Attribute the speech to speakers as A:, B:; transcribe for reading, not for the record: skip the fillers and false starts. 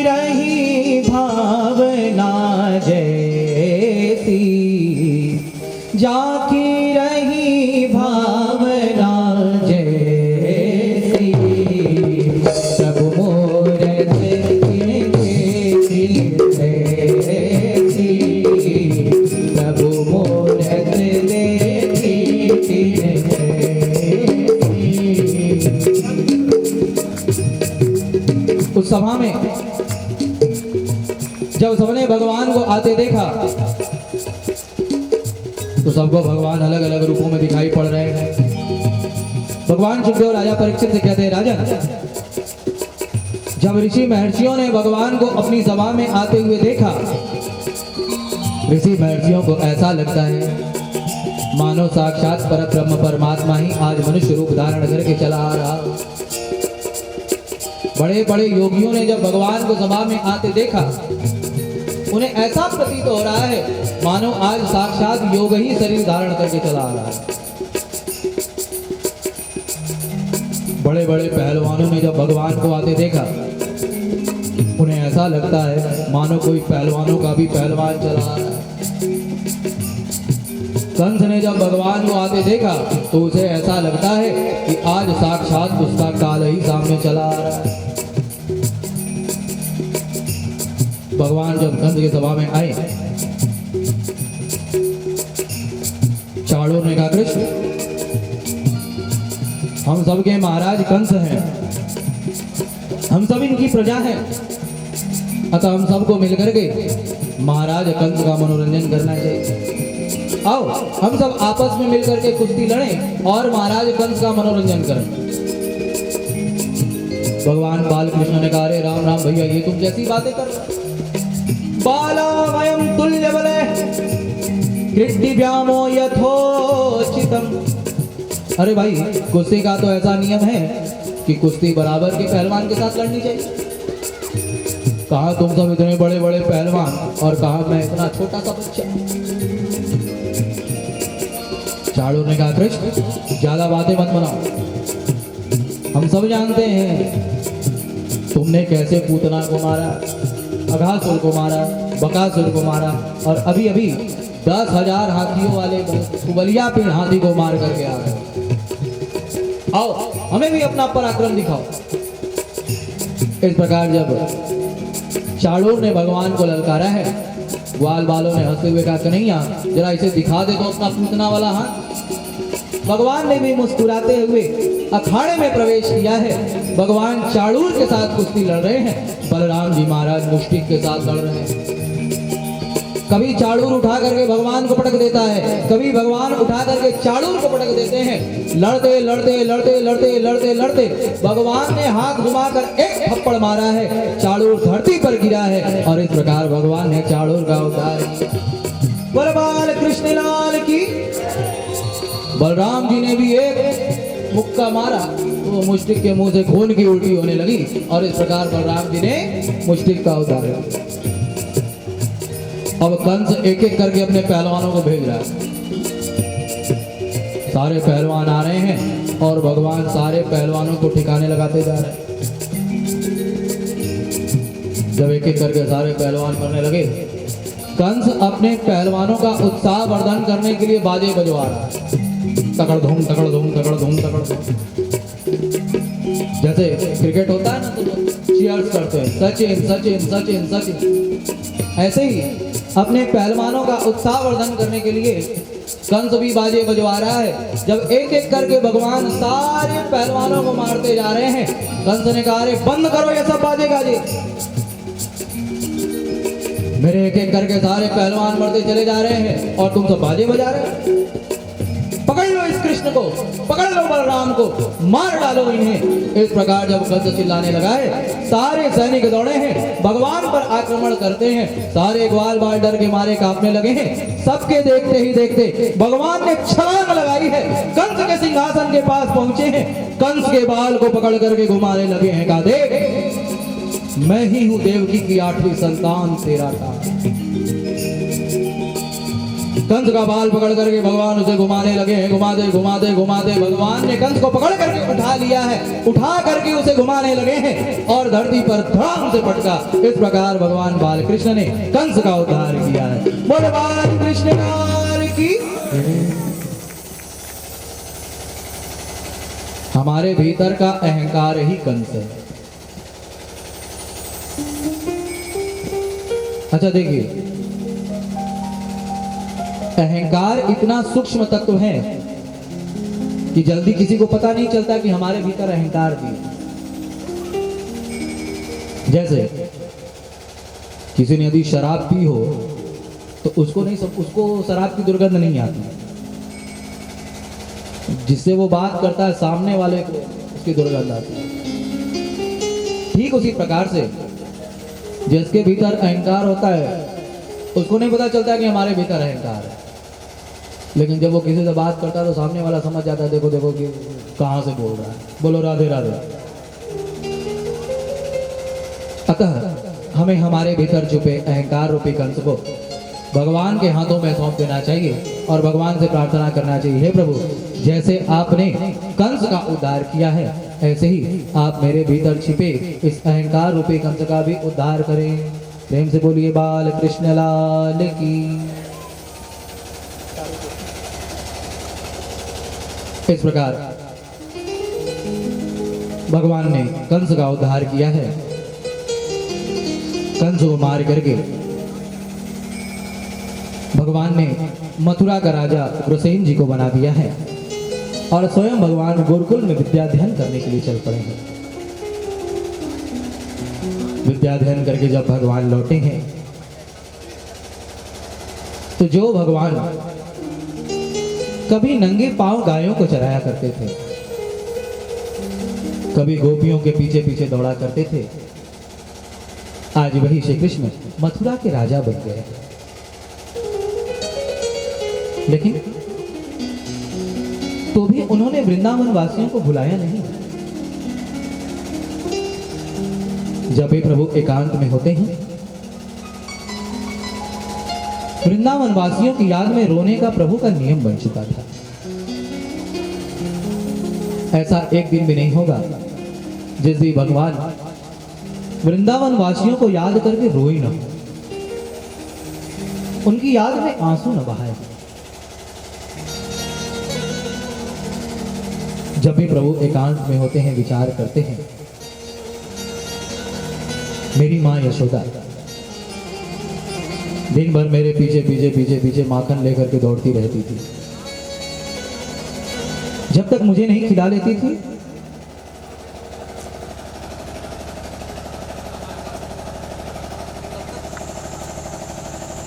A: रही भावना जैसी, जाकी रही भावना जैसी, प्रभु मूरत देखी ऐसी, प्रभु मूरत देखी ऐसी। उस सभा में जब सबने भगवान को आते देखा तो सबको भगवान अलग अलग रूपों में दिखाई पड़ रहे हैं। भगवान सुखदेव राजा परीक्षित से कहते हैं, राजन, जब ऋषि महर्षियों ने भगवान को अपनी सभा में आते हुए देखा, ऋषि महर्षियों को ऐसा लगता है मानो साक्षात परब्रह्म परमात्मा ही आज मनुष्य रूप धारण करके चला आ रहा। बड़े बड़े योगियों ने जब भगवान को सभा में आते देखा, उन्हें ऐसा प्रतीत हो रहा है मानो आज साक्षात योग ही शरीर धारण करके चला आ रहा है। बड़े बड़े पहलवानों ने जब भगवान को आते देखा, उन्हें ऐसा लगता है मानो कोई पहलवानों का भी पहलवान चला आ रहा है। कंस ने जब भगवान को आते देखा तो उसे ऐसा लगता है कि आज साक्षात उसका काल ही सामने चला आ रहा है। भगवान जब कंस की सभा में आए, चाणूर ने कहा, कृष्ण, हम सबके महाराज कंस हैं, हम सब इनकी प्रजा हैं, अतः हम सबको मिलकर के महाराज कंस का मनोरंजन करना चाहिए। आओ हम सब आपस में मिलकर के कुश्ती लड़ें और महाराज कंस का मनोरंजन करें। भगवान बाल कृष्ण ने कहा, अरे राम राम भैया, ये तुम कैसी बातें कर रहे हो? बालामयं तुल्य बले कृष्टिभ्यामो यथोचितम। अरे भाई, कुश्ती का तो ऐसा नियम है कि कुश्ती बराबर के पहलवान के साथ लड़नी चाहिए। कहा तुम सब इतने बड़े बड़े पहलवान और कहा मैं इतना छोटा सा बच्चा। चाणूर ने कहा, कृष्ण, ज्यादा बातें मत बनाओ, हम सब जानते हैं तुमने कैसे पूतना को मारा, अघासुर को मारा, बकासुर को मारा, और अभी अभी 10,000 हाथियों वाले उबलिया पेड़ हाथी को मार करके आ गए। आओ हमें भी अपना पराक्रम दिखाओ। इस प्रकार जब चाणूर ने भगवान को ललकारा है, ग्वाल बालों ने हंसते हुए कहा, कन्हैया जरा इसे दिखा दे तो अपना पूतना वाला हाथ। भगवान ने भी मुस्कुराते हुए अखाड़े में प्रवेश किया है। भगवान चाणूर के साथ कुश्ती लड़ रहे हैं, बलराम जी महाराज मुष्टिक के साथ लड़ रहे हैं। कभी चाणूर उठा करके भगवान को पटक देता है, कभी भगवान उठा करके चाणूर को पटक देते हैं। लड़ते लड़ते लड़ते लड़ते लड़ते लड़ते भगवान ने हाथ घुमाकर एक थप्पड़ मारा है, चाणूर धरती पर गिरा है, और इस प्रकार भगवान ने चाणूर का उद्धार किया। बाल कृष्ण लाल की। बलराम जी ने भी एक मुक्का मारा तो मुष्टिक के मुंह से खून की उल्टी होने लगी, और इस प्रकार बलराम जी ने मुष्टिक का उद्धार किया। अब कंस एक एक करके अपने पहलवानों को भेज रहा है। सारे पहलवान आ रहे हैं और भगवान सारे पहलवानों को ठिकाने लगाते जा रहे हैं। जब एक एक करके सारे पहलवान करने लगे, कंस अपने पहलवानों का उत्साह वर्धन करने के लिए बाजे बजवा रहा है। तकड़ धूम तकड़ धूम तकड़ धूम तकड़ धूम। जैसे क्रिकेट होता है ना, तो चीयर्स करते हैं, सचिन सचिन सचिन सचिन। ऐसे ही अपने पहलवानों का उत्साह वर्धन करने के लिए कंस भी बाजे बजवा रहा है। जब एक एक करके भगवान सारे पहलवानों को मारते जा रहे हैं, कंस ने कहा, अरे बंद करो ये सब बाजे गाजे। मेरे एक एक करके सारे पहलवान मरते चले जा रहे हैं और तुम सब बाजे बजा रहे हो। पकड़ लो इस कृष्ण को, पकड़ लो बलराम को, मार डालो इन्हें। इस प्रकार जब कंस चिल्लाने लगा है, सारे सैनिक दौड़े हैं, भगवान पर आक्रमण करते हैं। सारे ग्वाल बाल डर के मारे कांपने लगे हैं। सबके देखते ही देखते भगवान ने छलांग लगाई है, कंस के सिंहासन के पास पहुंचे हैं, कंस के बाल को पकड़ करके घुमाने लगे हैं। कहा, देख मैं ही हूं देवकी की 8वीं संतान, तेरा था। कंस का बाल पकड़ करके भगवान उसे घुमाने लगे हैं। घुमाते घुमाते घुमाते भगवान ने कंस को पकड़ करके उठा लिया है। उठा करके उसे घुमाने लगे हैं और धरती पर धड़ाम से पटका। इस प्रकार भगवान बाल कृष्ण ने कंस का उद्धार किया है। बोले बाल कृष्ण लाल की। हमारे भीतर का अहंकार ही कंस है। अच्छा देखिए, अहंकार इतना सूक्ष्म तत्व है कि जल्दी किसी को पता नहीं चलता कि हमारे भीतर अहंकार भी है। जैसे किसी ने यदि शराब पी हो तो उसको शराब की दुर्गंध नहीं आती, जिससे वो बात करता है सामने वाले को उसकी दुर्गंध आती है। ठीक उसी प्रकार से जिसके भीतर अहंकार होता है उसको नहीं पता चलता कि हमारे भीतर अहंकार है, लेकिन जब वो किसी से बात करता है तो सामने वाला समझ जाता है, देखो देखो कि कहां से बोल रहा है। बोलो राधे राधे। अतः हमें हमारे भीतर छुपे अहंकार रूपी कंस को भगवान के हाथों में सौंप देना चाहिए और भगवान से प्रार्थना करना चाहिए, हे प्रभु, जैसे आपने कंस का उद्धार किया है ऐसे ही आप मेरे भीतर छिपे इस अहंकार रूपी कंस का भी उद्धार करें। प्रेम से बोलिए बाल कृष्ण लाल की। इस प्रकार भगवान ने कंस का उद्धार किया है। कंस को मार करके भगवान ने मथुरा का राजा उग्रसेन जी को बना दिया है और स्वयं भगवान गुरुकुल में विद्या अध्ययन करने के लिए चल पड़े हैं। विद्या अध्ययन करके जब भगवान लौटे हैं तो जो भगवान कभी नंगे पांव गायों को चराया करते थे, कभी गोपियों के पीछे पीछे दौड़ा करते थे, आज वही श्री कृष्ण मथुरा के राजा बन गए। लेकिन तो भी उन्होंने वृंदावन वासियों को भुलाया नहीं। जब भी प्रभु एकांत में होते हैं, वृंदावन वासियों की याद में रोने का प्रभु का नियम बन चुका था। ऐसा एक दिन भी नहीं होगा जिस दिन भगवान वृंदावन वासियों को याद करके रोए न, उनकी याद में आंसू न बहाए। जब भी प्रभु एकांत में होते हैं, विचार करते हैं, मेरी मां यशोदा दिन भर मेरे पीछे पीछे पीछे पीछे माखन लेकर के दौड़ती रहती थी। जब तक मुझे नहीं खिला लेती थी